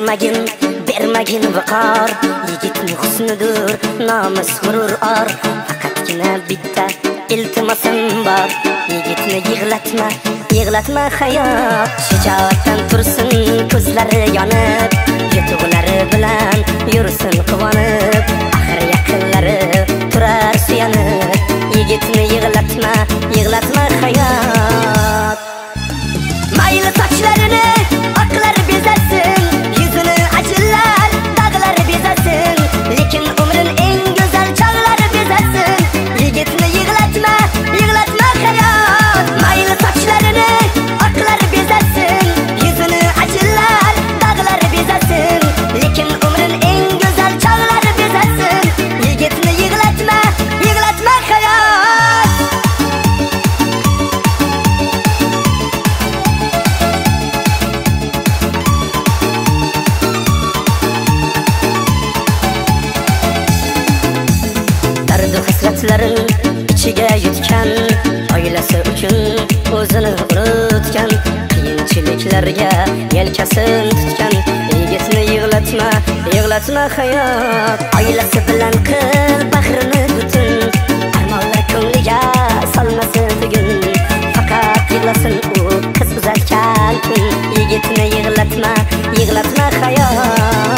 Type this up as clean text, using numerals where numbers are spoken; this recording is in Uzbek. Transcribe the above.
bermagin viqor. Yigitning husnidir nomus g'urur or. Faqatgina bitta iltimosim bor. Yigitni yig'latma hayot. Shijoatdan tursin ko'zlari yonib, yutuqlari bilan yursin quvonib. Axir yaqinlari turar suyanib. Yigitni yig'latma hayot. Mayli sochlarini oqlar bezasin, yuzini ajinlar dag'lar bezasin, lekin umrin eng go'zal chog'lari bezasin. Yigitni yig'latma hayot. Mayli sochlarini oqlar bezasin, yuzini ajinlar dag'lar bezasin, lekin umrin eng go'zal chog'lari bezasin. Yigitni yig'latma hayot. Dardu hasratlarin ichiga yutgan, oilasi uchun o'zini unutgan, qiyinchiliklarga yelkasin tutgan. Yigitni yig'latma hayot. Oilasi bilan qil bahrini butun, armonlar ko'ngliga solmasin tugun. Faqat yig'lasin u qiz uzatgan kun. Yigitni yig'latma hayot.